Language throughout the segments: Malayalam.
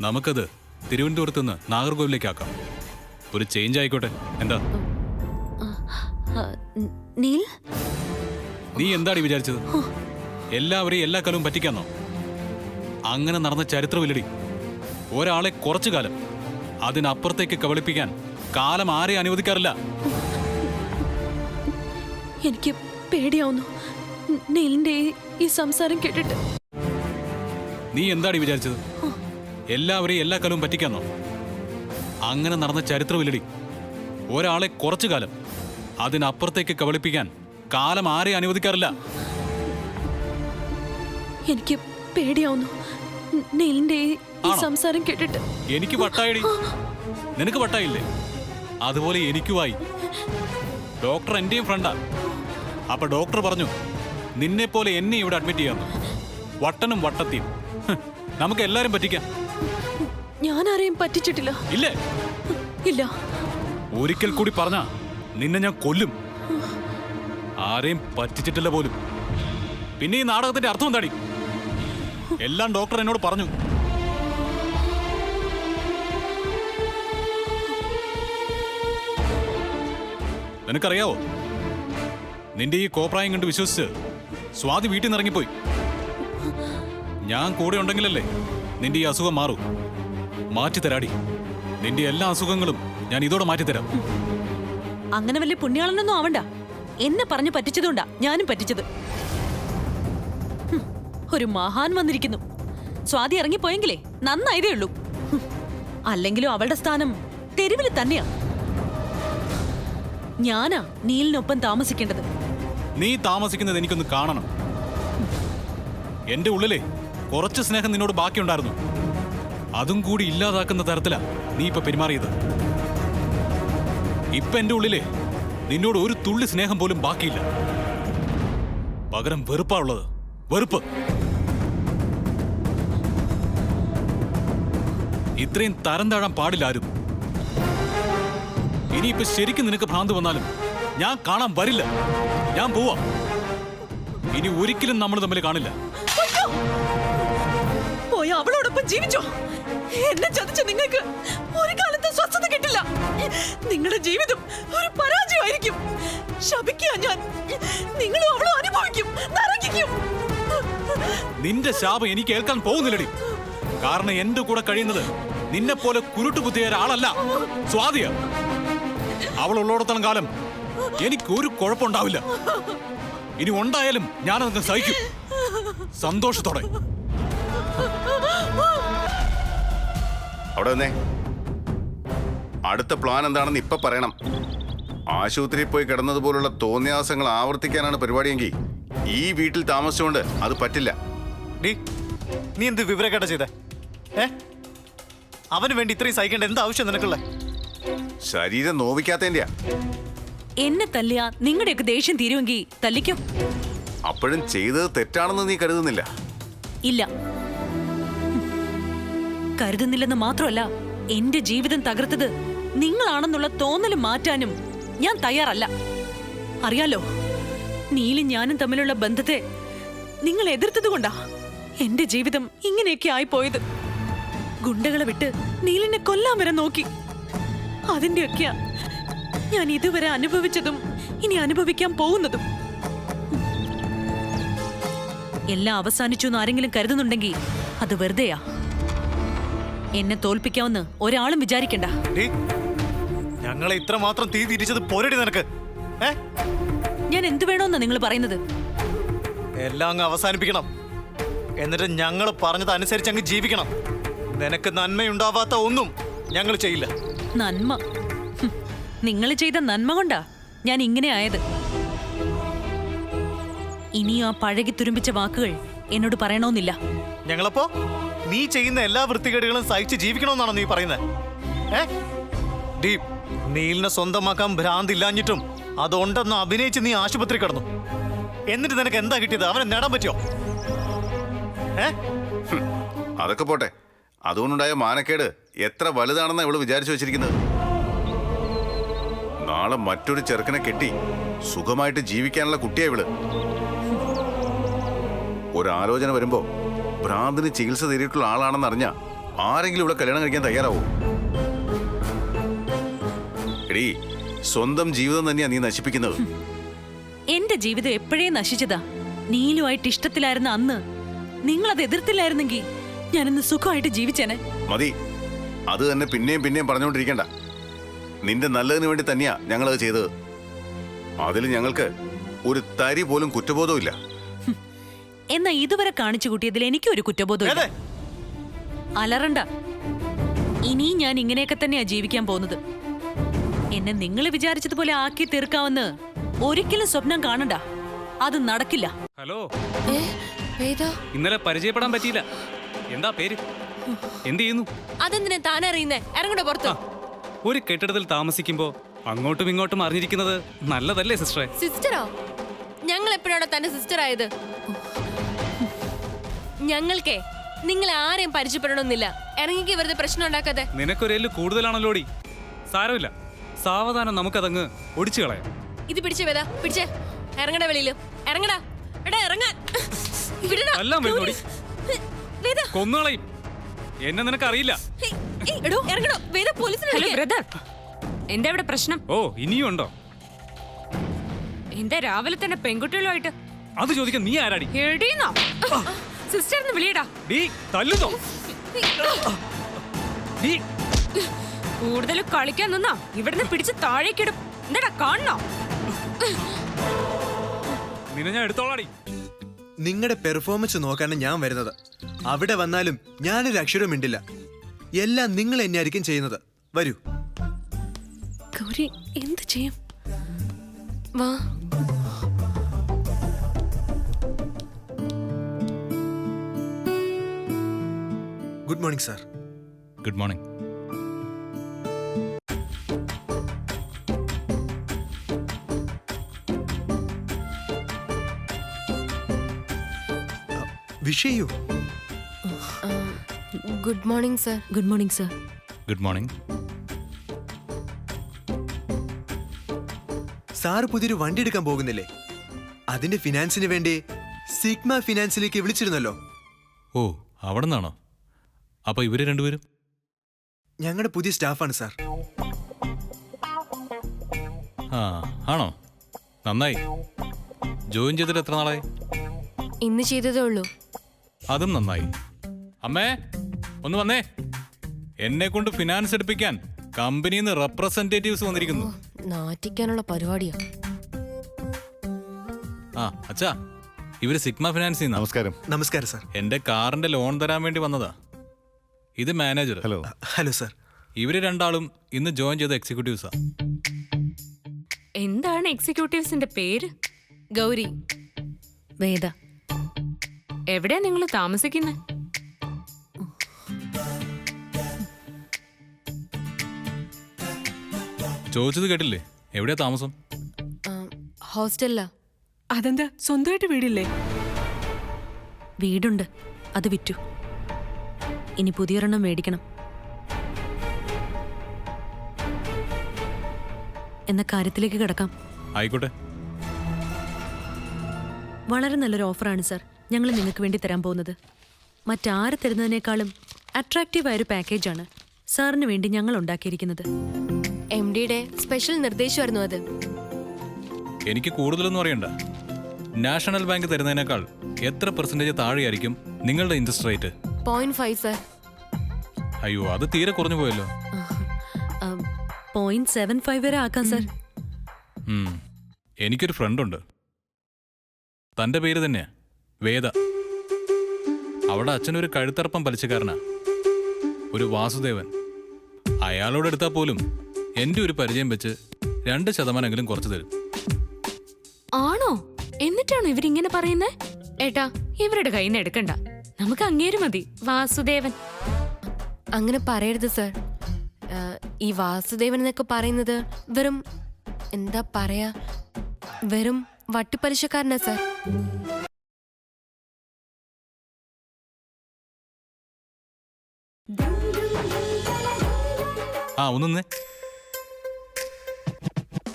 നമുക്കത് തിരുവനന്തപുരത്ത് നിന്ന് നാഗർകോവിലേക്ക് ആക്കാം. ഒരു ചേഞ്ച് ആയിക്കോട്ടെ. എന്താ നീൽ, നീ എന്താടി വിചാരിച്ചത്? എല്ലാവരെയും എല്ലാ കാലവും പറ്റിക്കാന്നോ? അങ്ങനെ നടന്ന ചരിത്രമില്ലടി. ഒരാളെ കുറച്ചു കാലം, അതിനപ്പുറത്തേക്ക് കബളിപ്പിക്കാൻ കാലം ആരെയും അനുവദിക്കാറില്ല. എനിക്ക് പേടിയാവുന്നു നീലിന്റെ ഈ സംസാരം കേട്ടിട്ട്. നീ എന്താടി വിചാരിച്ചത്? എല്ലാവരെയും എല്ലാ കാലവും പറ്റിക്കാന്നോ? അങ്ങനെ നടന്ന ചരിത്രമില്ലടി. ഒരാളെ കുറച്ചു കാലം, അതിനപ്പുറത്തേക്ക് കബളിപ്പിക്കാൻ കാലം ആരെയും അനുവദിക്കാറില്ല. എനിക്ക് പേടിയാവുന്നു നീലിന്റെ ഈ സംസാരം കേട്ടിട്ട്. എനിക്ക് വട്ടായിടി. നിനക്ക് വട്ടായില്ലേ? അതുപോലെ എനിക്കുമായി. ഡോക്ടർ എന്റെയും ഫ്രണ്ടാ. അപ്പൊ ഡോക്ടർ പറഞ്ഞു നിന്നെ പോലെ എന്നെ ഇവിടെ അഡ്മിറ്റ് ചെയ്യാന്ന്. വട്ടനും വട്ടത്തിയും നമുക്ക് എല്ലാരും പറ്റിക്കാം. ഞാൻ ആരെയും പറ്റിച്ചിട്ടില്ല. ഇല്ലേ? ഇല്ല. ഒരിക്കൽ കൂടി പറഞ്ഞ നിന്നെ ഞാൻ കൊല്ലും. ആരെയും പറ്റിച്ചിട്ടില്ല പോലും. പിന്നെ ഈ നാടകത്തിന്റെ അർത്ഥം എന്താടി? എല്ലാം ഡോക്ടർ എന്നോട് പറഞ്ഞു. നിനക്കറിയാവോ, നിന്റെ ഈ കോപ്രായം കണ്ട് വിശ്വസിച്ച് സ്വാതി വീട്ടിൽ നിന്ന് ഇറങ്ങിപ്പോയി. ഞാൻ കൂടെ ഉണ്ടെങ്കിലല്ലേ നിന്റെ ഈ അസുഖം മാറൂ. മാറ്റിത്തരാടി. നിന്റെ എല്ലാ അസുഖങ്ങളും ഞാൻ ഇതോടെ മാറ്റിത്തരാം. അങ്ങനെ വലിയ പുണ്യാളനൊന്നും ആവണ്ട. എന്നെ പറഞ്ഞു പറ്റിച്ചതുകൊണ്ടാ ഞാനും പറ്റിച്ചത്. ഒരു മഹാൻ വന്നിരിക്കുന്നു. സ്വാതി ഇറങ്ങിപ്പോയെങ്കിലേ നന്നായതേ ഉള്ളൂ. അല്ലെങ്കിലും അവളുടെ സ്ഥാനം തെരുവിൽ തന്നെയാ. ഞാനാ നീലിനൊപ്പം താമസിക്കേണ്ടത്. നീ താമസിക്കുന്നത് എനിക്കൊന്ന് കാണണം. എന്റെ ഉള്ളിലെ കുറച്ച് സ്നേഹം നിന്നോട് ബാക്കിയുണ്ടായിരുന്നു. അതും കൂടി ഇല്ലാതാക്കുന്ന തരത്തിലാ നീ ഇപ്പൊ പെരുമാറിയത്. ഇപ്പൊ എന്റെ ഉള്ളിലെ നിന്നോട് ഒരു തുള്ളി സ്നേഹം പോലും ബാക്കിയില്ല. പകരം വെറുപ്പാ ഉള്ളത്. വെറുപ്പ്. ഇത്രയും തരം താഴാൻ പാടില്ല ആരും. ഇനിയിപ്പോ ശരിക്കും നിനക്ക് ഭ്രാന്ത് വന്നാലും ഞാൻ കാണാൻ വരില്ല. ഞാൻ പോവാ. ഇനി ഒരിക്കലും നമ്മൾ തമ്മിൽ കാണില്ല. പോയി അവളോടൊപ്പം ജീവിച്ചോ. എന്നെ ചതിച്ച നിങ്ങൾക്ക് ഒരു കാലത്ത് സ്വസ്ഥത കിട്ടില്ല. നിങ്ങളുടെ ജീവിതം ഒരു പരാജയമായിരിക്കും. ശപിക്കുക ഞാൻ. നിങ്ങളും അവളും അനുഭവിക്കും, നരകിക്കും. നിന്റെ ശാപം എനിക്ക് കേൾക്കാൻ പോകുന്നില്ലടി. കാരണം എന്റെ കൂടെ കഴിയുന്നത് നിന്നെ പോലെ കുരുട്ടുകുത്തിയ ഒരാളല്ല, സ്വാതിയ. അവളുള്ളോടത്തോളം കാലം എനിക്ക് ഒരു കുഴപ്പമുണ്ടാവില്ല. ഇനി ഉണ്ടായാലും ഞാനതൊക്കെ സഹിക്കും, സന്തോഷത്തോടെ. അവിടെ വന്നേ. അടുത്ത പ്ലാൻ എന്താണെന്ന് ഇപ്പൊ പറയണം. ആശുപത്രിയിൽ പോയി കിടന്നതുപോലുള്ള തോന്നിയാസങ്ങൾ ആവർത്തിക്കാനാണ് പരിപാടിയെങ്കിൽ ഈ വീട്ടിൽ താമസിച്ചുകൊണ്ട് അത് പറ്റില്ല. നീ എന്ത് വിവരക്കേടാ ചെയ്തേ? അവന് വേണ്ടി ഇത്രയും സഹിക്കേണ്ട എന്താ ആവശ്യം നിനക്കുള്ള? ശരീരം നോവിക്കാത്തതിന്റെയാ. എന്നെ തല്ലിയ നിങ്ങളുടെയൊക്കെ ദേഷ്യം തീരുമെങ്കിൽ തല്ലിക്കും. അപ്പോഴും ചെയ്തത് തെറ്റാണെന്ന് നീ കരുതുന്നില്ല? ഇല്ല, കരുതുന്നില്ലെന്ന് മാത്രമല്ല, എന്റെ ജീവിതം തകർത്തത് നിങ്ങളാണെന്നുള്ള തോന്നൽ മാറ്റാനും ഞാൻ തയ്യാറല്ല. അറിയാലോ, നീലും ഞാനും തമ്മിലുള്ള ബന്ധത്തെ നിങ്ങൾ എതിർത്തതുകൊണ്ടാ എന്റെ ജീവിതം ഇങ്ങനെയൊക്കെ ആയിപ്പോയത്. ഗുണ്ടകളെ വിട്ട് നീലിനെ കൊല്ലാൻ വരെ നോക്കി. അതിന്റെയൊക്കെയാ ഞാൻ ഇതുവരെ അനുഭവിച്ചതും ഇനി അനുഭവിക്കാൻ പോകുന്നതും. എല്ലാം അവസാനിച്ചു എന്ന് ആരെങ്കിലും കരുതുന്നുണ്ടെങ്കിൽ അത് വെറുതെയാ. എന്നെ തോൽപ്പിക്കാമെന്ന് ഒരാളും വിചാരിക്കണ്ട. ഞങ്ങളെ ഇത്രമാത്രം തീ തിരിച്ചത് പോരടി നിനക്ക്. ഞാൻ എന്തു വേണോന്നാ നിങ്ങൾ പറയുന്നത്? എല്ലാം അങ്ങ് അവസാനിപ്പിക്കണം. എന്നിട്ട് ഞങ്ങൾ പറഞ്ഞത് അനുസരിച്ച് അങ്ങ് ജീവിക്കണം. നിനക്ക് നന്മയുണ്ടാവാത്ത ഒന്നും ഞങ്ങൾ ചെയ്യില്ല. നന്മ? നിങ്ങൾ ചെയ്ത നന്മ കൊണ്ടാ ഞാൻ ഇങ്ങനെ ആയത്. ഇനി ആ പഴകി തുരുമ്പിച്ച വാക്കുകൾ എന്നോട് പറയണമെന്നില്ല. ഞങ്ങളപ്പോ നീ ചെയ്യുന്ന എല്ലാ വൃത്തികേടുകളും സഹിച്ച് ജീവിക്കണമെന്നാണോ നീ പറയുന്നത്? നീലിനെ സ്വന്തമാക്കാൻ ഭ്രാന്തില്ലാഞ്ഞിട്ടും അതുണ്ടെന്ന് അഭിനയിച്ച് നീ ആശുപത്രി കിടന്നു. എന്നിട്ട് നിനക്ക് എന്താ കിട്ടിയത്? അവനെ നേടാൻ പറ്റിയോ? അതൊക്കെ പോട്ടെ. അതുകൊണ്ടുണ്ടായ മാനക്കേട് എത്ര വലുതാണെന്നാണ് ഇവള് വിചാരിച്ചു വെച്ചിരിക്കുന്നത്. നാളെ മറ്റൊരു ചെറുക്കനെ കെട്ടി സുഖമായിട്ട് ജീവിക്കാനുള്ള കുട്ടിയാ ഇവള്. ഒരാലോചന വരുമ്പോ ഭ്രാന്തിന് ചികിത്സ തേടിയിട്ടുള്ള ആളാണെന്ന് അറിഞ്ഞാ ആരെങ്കിലും ഇവിടെ കല്യാണം കഴിക്കാൻ തയ്യാറാവോ? എടീ, സ്വന്തം ജീവിതം തന്നെയാ നീ നശിപ്പിക്കുന്നത്. എന്റെ ജീവിതം എപ്പോഴേ നശിച്ചതാ. നീലുമായിട്ട് ഇഷ്ടത്തിലായിരുന്ന അന്ന് നിങ്ങളത് എതിർത്തില്ലായിരുന്നെങ്കിൽ ഞാനിന്ന് സുഖമായിട്ട് ജീവിച്ചേനെ. മതി, അത് തന്നെ പിന്നെയും പിന്നെയും പറഞ്ഞുകൊണ്ടിരിക്കണ്ട. നിന്റെ നല്ലതിന് വേണ്ടി തന്നെയാ ഞങ്ങളത് ചെയ്തത്. അതിൽ ഞങ്ങൾക്ക് ഒരു തരി പോലും കുറ്റബോധവും ഇല്ല. എന്നാ ഇതുവരെ കാണിച്ചു കൂട്ടിയതിൽ എനിക്കൊരു കുറ്റബോധം ഇല്ല. അലറണ്ട. ഇനിയും ഞാൻ ഇങ്ങനെയൊക്കെ തന്നെയാ ജീവിക്കാൻ പോകുന്നത്. എന്നെ നിങ്ങൾ വിചാരിച്ചതുപോലെ ആക്കി തീർക്കാമെന്ന് ഒരിക്കലും സ്വപ്നം കാണണ്ട. അത് നടക്കില്ല. ഹലോ, വേദ, ഇന്നലെ പരിചയപ്പെടാൻ പറ്റിയില്ല. എന്താ പേര്? എന്ത് ചെയ്യുന്നു? അതെന്തിനാ താനറിയുന്നേ? ഇറങ്ങണ്ട പുറത്ത്. ഒരു കെട്ടിടത്തിൽ താമസിക്കുമ്പോ അങ്ങോട്ടും ഇങ്ങോട്ടും അറിഞ്ഞിരിക്കുന്നത് നല്ലതല്ലേ സിസ്റ്ററെ? സിസ്റ്ററോ? ഞങ്ങൾ എപ്പോഴാണോ തന്റെ സിസ്റ്റർ ആയത്? ഞങ്ങൾക്കേ നിങ്ങളെ ആരെയും പരിചയപ്പെടണമെന്നില്ല. ഇറങ്ങിക്ക് വെറുതെ പ്രശ്നം ഉണ്ടാക്കാതെ. നിനക്കൊരു കൂടുതലാണല്ലോടി. സാരമില്ല, സാവധാനം നമുക്കതങ്ങ് ഒടിച്ചു കളയാം. ഇത് പിടിച്ചേ വേദ, പിടിച്ചേ. ഇറങ്ങടാ വെളിയില്, ഇറങ്ങടാ. എടാ ഇറങ്ങാൻ. വിടടാ. എല്ലാം വരുന്നോടി. വേദ, കൊന്നുകളയും. എന്നെ നിനക്കറിയില്ല. എടോ ഇറങ്ങടോ. വേദ, പോലീസിനെ വിളിക്ക്. ബ്രദർ, എന്താ ഇവിടെ പ്രശ്നം? ഓ, ഇനിയും ഉണ്ടോ? എന്താ രാവിലെ തന്നെ പെൺകുട്ടികളുമായിട്ട്? അത് ചോദിക്കാൻ നീ ആരാടി? എടീന്നോ? സിസ്റ്ററിന് വിളിയടാ. ഡീ, തല്ലുന്നോ? ഡീ, കൂടുതൽ കളിക്കാൻ നിന്നാ ഇവിടുന്ന് പിടിച്ച് താഴേക്കിടും. എന്താടാ കാണണോ? നിന്നെ ഞാൻ എടുത്തോളാടി. നിങ്ങളുടെ പെർഫോമൻസ് നോക്കാണ് ഞാൻ വരുന്നത്. അവിടെ വന്നാലും ഞാനൊരു അക്ഷരം മിണ്ടില്ല. എല്ലാം നിങ്ങൾ തന്നെയായിരിക്കും ചെയ്യുന്നത്. വരൂ. ഗൗരി എന്ത് ചെയ്യും? വാ. Good morning sir. Good morning. വിഷയു. Good morning sir. Good morning sir. Good morning. Sir പുതിയൊരു വണ്ടി എടുക്കാൻ പോകുന്നില്ലേ? അതിന്റെ ഫിനാൻസിന് വേണ്ടി സിഗ്മ ഫിനാൻസിലേക്ക് വിളിച്ചിരുന്നല്ലോ. ഓ, അവിടെ നിന്നാണോ? അപ്പൊ ഇവര് രണ്ടുപേരും? ഞങ്ങളുടെ പുതിയ സ്റ്റാഫാണ് സാർ. ആ, ആണോ? നന്നായി. ജോയിൻ ചെയ്തിട്ട് എത്ര നാളായി? ഇന്ന് ചെയ്തതേ ഉള്ളൂ. അതും നന്നായി. അമ്മേ, ഒന്ന് വന്നേ. എന്നെ കൊണ്ട് ഫിനാൻസ് എടുപ്പിക്കാൻ കമ്പനിയിൽ നിന്ന് റെപ്രസെന്റേറ്റീവ്സ് വന്നിരിക്കുന്നു. നാറ്റിക്കാനുള്ള പരിപാടിയാ. ആ, അച്ഛാ, ഇവര് സിഗ്മ ഫിനാൻസിൽ നിന്നാ. നമസ്കാരം. നമസ്കാരം സാർ. എന്റെ കാറിന്റെ ലോൺ തരാൻ വേണ്ടി വന്നതാ. ഇത് മാനേജർ. ഹലോ. Hello sir. ഇവര് രണ്ടാളും ഇന്ന് ജോയിൻ ചെയ്ത എക്സിക്യൂട്ടീവ്സാ. എന്താണ് എക്സിക്യൂട്ടീവ്സിന്റെ പേര്? ഗൗരി, വേദ. എവിടെയാ നിങ്ങൾ താമസിക്കുന്നത്? ചോദിച്ചത് കേട്ടില്ലേ? എവിടെയാ താമസം? ഹോസ്റ്റലിലാ. അതെന്താ, സ്വന്തമായിട്ട് വീടില്ലേ? വീടുണ്ട്, അത് വിറ്റു. ഇനി പുതിയൊരെണ്ണം മേടിക്കണം. എന്ന കാര്യത്തിലേക്ക് കിടക്കാം. ആയിക്കോട്ടെ. വളരെ നല്ലൊരു ഓഫറാണ് സാർ ഞങ്ങൾ നിങ്ങൾക്ക് വേണ്ടി തരാൻ പോകുന്നത്. മറ്റാര് തരുന്നതിനേക്കാളും അട്രാക്റ്റീവായൊരു പാക്കേജാണ് സാറിന് വേണ്ടി ഞങ്ങൾ ഉണ്ടാക്കിയിരിക്കുന്നത്. MD-യുടെ സ്പെഷ്യൽ നിർദ്ദേശമായിരുന്നു അത്. എനിക്ക് കൂടുതലൊന്നും അറിയണ്ട. നാഷണൽ ബാങ്ക് തരുന്നതിനേക്കാൾ എത്ര പെർസെന്റേജ് താഴെയായിരിക്കും നിങ്ങളുടെ ഇൻട്രസ്റ്റ് റേറ്റ്? 0.5 സർ. അയ്യോ, അത് തീരെ കുറഞ്ഞു പോയല്ലോ. 0.75 വരെ ആക്കാം സാർ. എനിക്കൊരു ഫ്രണ്ടുണ്ട്. തന്റെ പേര് തന്നെയാ, വേദ. അവിടെ അച്ഛനൊരു കഴുത്തറപ്പം പലിശക്കാരനാ, ഒരു വാസുദേവൻ. അയാളോട് എടുത്താൽ പോലും എന്റെ ഒരു പരിചയം വെച്ച് 2% കുറച്ച് തരും. ആണോ? എന്നിട്ടാണോ ഇവരിങ്ങനെ പറയുന്നേ? ഏട്ടാ, ഇവരുടെ കയ്യിൽ നിന്ന് എടുക്കണ്ട. നമുക്ക് അങ്ങേര് മതി, വാസുദേവൻ. അങ്ങനെ പറയരുത് സർ. ഈ വാസുദേവൻ എന്നൊക്കെ പറയുന്നത് വെറും എന്താ പറയാ, വെറും വട്ടിപ്പലിശക്കാരനാ സർ. ആ, ഒന്നേ.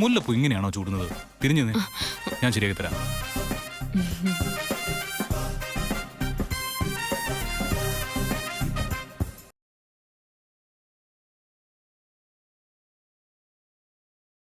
മുല്ലപ്പൂ ഇങ്ങനെയാണോ ചൂടുന്നത്? തിരിഞ്ഞു, ഞാൻ ശരിയാക്കി തരാം.